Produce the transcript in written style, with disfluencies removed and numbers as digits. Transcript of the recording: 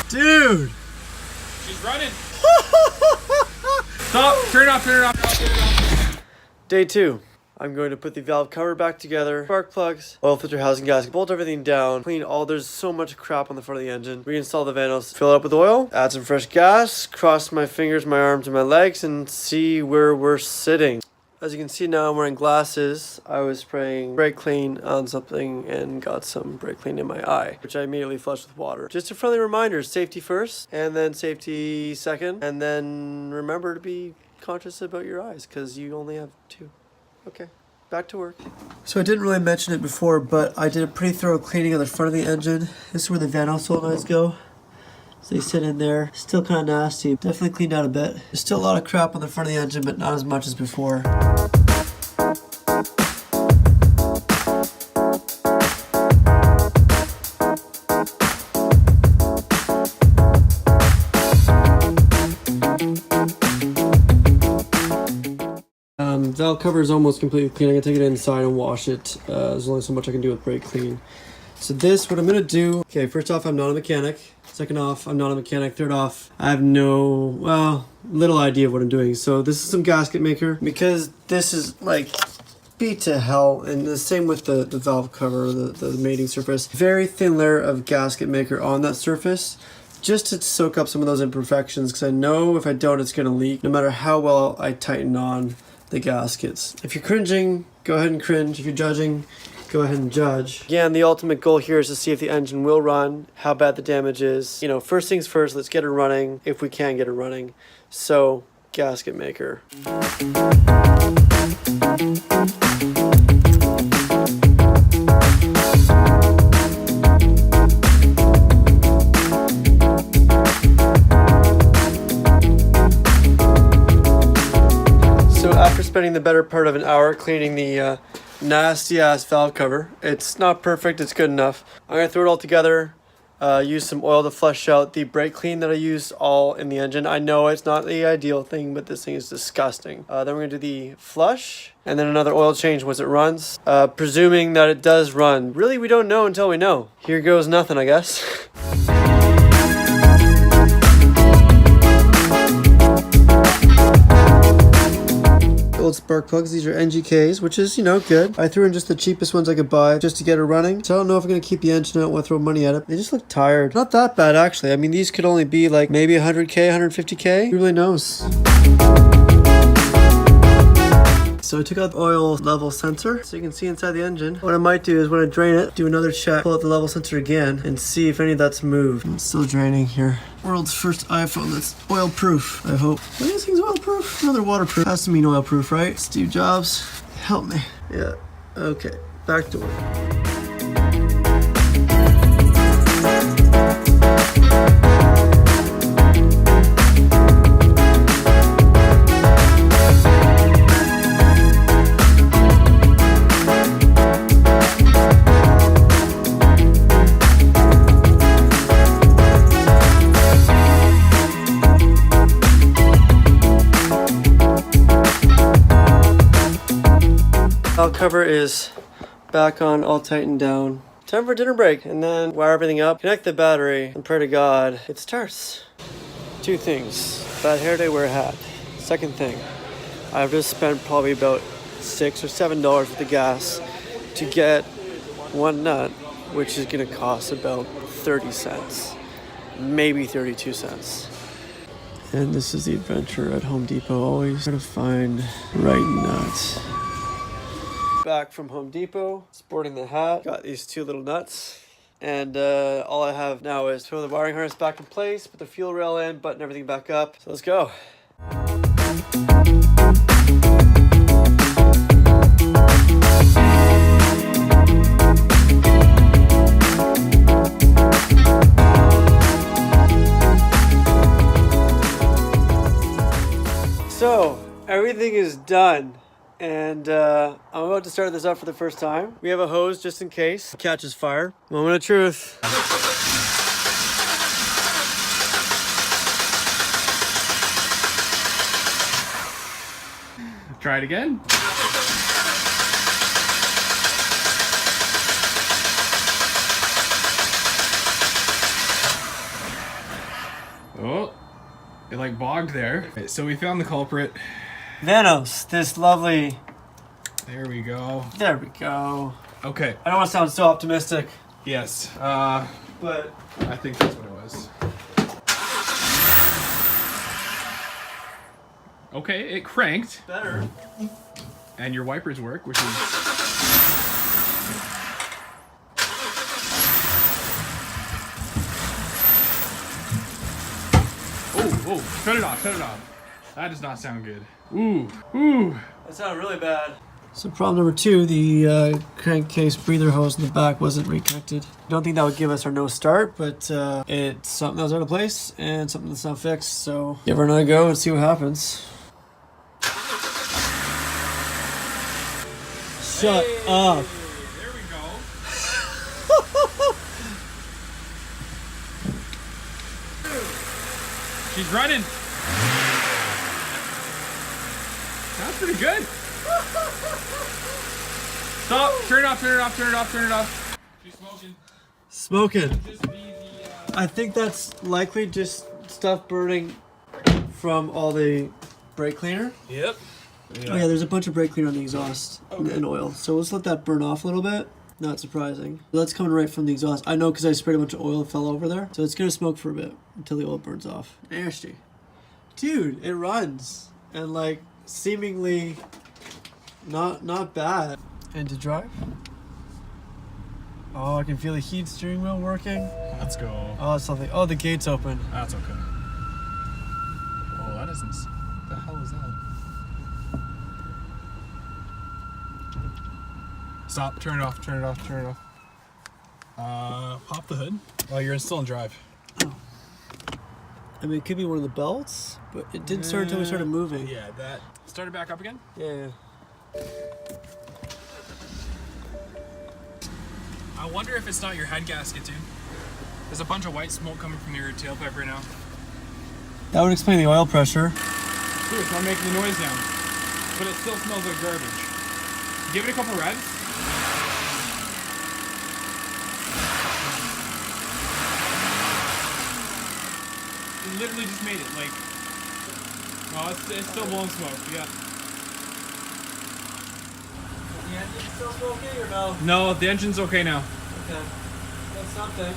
Dude! She's running. Stop! Turn it off, turn it off, turn it off. Day 2. I'm going to put the valve cover back together, spark plugs, oil filter housing gasket, bolt everything down, clean all, there's so much crap on the front of the engine, reinstall the vanos, fill it up with oil, add some fresh gas, cross my fingers, my arms, and my legs, and see where we're sitting. As you can see now, I'm wearing glasses. I was spraying brake clean on something and got some brake clean in my eye, which I immediately flushed with water. Just a friendly reminder, safety first, and then safety second, and then remember to be conscious about your eyes, because you only have 2. Okay, back to work. So I didn't really mention it before, but I did a pretty thorough cleaning on the front of the engine. This is where the vanos solenoids go. So they sit in there. Still kind of nasty. Definitely cleaned out a bit. There's still a lot of crap on the front of the engine, but not as much as before. Valve cover is almost completely clean. I'm gonna take it inside and wash it. There's only so much I can do with brake clean. So this, what I'm gonna do, okay, first off, I'm not a mechanic. Second off, I'm not a mechanic. Third off, I have little idea of what I'm doing. So this is some gasket maker, because this is like beat to hell, and the same with the valve cover, the mating surface. Very thin layer of gasket maker on that surface, just to soak up some of those imperfections, because I know if I don't, it's gonna leak, no matter how well I tighten on the gaskets. If you're cringing, go ahead and cringe. If you're judging, go ahead and judge. Again, the ultimate goal here is to see if the engine will run, how bad the damage is. You know, first things first, let's get it running, if we can get it running. So, gasket maker. After spending the better part of an hour cleaning the nasty ass valve cover, it's not perfect, it's good enough. I'm gonna throw it all together, use some oil to flush out the brake clean that I used all in the engine. I know it's not the ideal thing, but this thing is disgusting. Then we're gonna do the flush, and then another oil change once it runs, presuming that it does run. Really, we don't know until we know. Here goes nothing, I guess. Old spark plugs. These are NGKs, which is, you know, good. I threw in just the cheapest ones I could buy just to get it running. So I don't know if I'm going to keep the engine out. I want to throw money at it. They just look tired. Not that bad, actually. I mean, these could only be like maybe 100K, 150K. Who really knows? So I took out the oil level sensor, so you can see inside the engine. What I might do is when I drain it, do another check, pull out the level sensor again, and see if any of that's moved. It's still draining here. World's first iPhone that's oil proof, I hope. Are these things oil proof? No, they're waterproof. Has to mean oil proof, right? Steve Jobs, help me. Yeah, okay, back to work. Valve cover is back on, all tightened down. Time for dinner break, and then wire everything up, connect the battery, and pray to God it starts. 2 things. Bad hair day, wear a hat. Second thing, I've just spent probably about $6 or $7 with the gas to get one nut, which is gonna cost about 30 cents, maybe 32 cents. And this is the adventure at Home Depot, always try to find the right nuts. Back from Home Depot, sporting the hat, got these 2 little nuts, and all I have now is throw the wiring harness back in place, put the fuel rail in, button everything back up. So let's go. So everything is done. And I'm about to start this up for the first time. We have a hose just in case it catches fire. Moment of truth. Try it again. Oh, it like bogged there. Okay, so we found the culprit. Vanos, this lovely. There we go. There we go. Okay. I don't want to sound so optimistic. Yes. But I think that's what it was. Okay, it cranked. better. And your wipers work, which is... Oh, shut it off, shut it off. That does not sound good. Ooh, ooh. That sounded really bad. So problem number 2, the crankcase breather hose in the back wasn't reconnected. Don't think that would give us our no start, but it's something that was out of place and something that's not fixed. So give her another go and see what happens. Shut up. There we go. She's running. That's pretty good. Stop. Turn it off, turn it off, turn it off, turn it off. She's smoking. Smoking. Just be the, I think that's likely just stuff burning from all the brake cleaner. Yep. Oh yeah, there's a bunch of brake cleaner on the exhaust and oil. So let's let that burn off a little bit. Not surprising. That's coming right from the exhaust. I know because I sprayed a bunch of oil and fell over there. So it's gonna smoke for a bit until the oil burns off. There she. Dude, it runs. And like seemingly not bad. And to drive? Oh, I can feel the heat steering wheel working. Let's go. Oh, it's something. Oh, the gate's open. That's okay. Oh, that isn't... What the hell is that? Stop, turn it off, turn it off, turn it off. Pop the hood. Oh, you're still in drive. Oh. I mean, it could be one of the belts, but it didn't start until we started moving. Yeah, that... Start it back up again? Yeah. I wonder if it's not your head gasket, dude. There's a bunch of white smoke coming from your tailpipe right now. That would explain the oil pressure. Dude, it's not making the noise now. But it still smells like garbage. Give it a couple revs. It literally just made it, like... Oh, it's still blowing smoke, yeah. The engine's still smoking or no? No, the engine's okay now. Okay. That's something.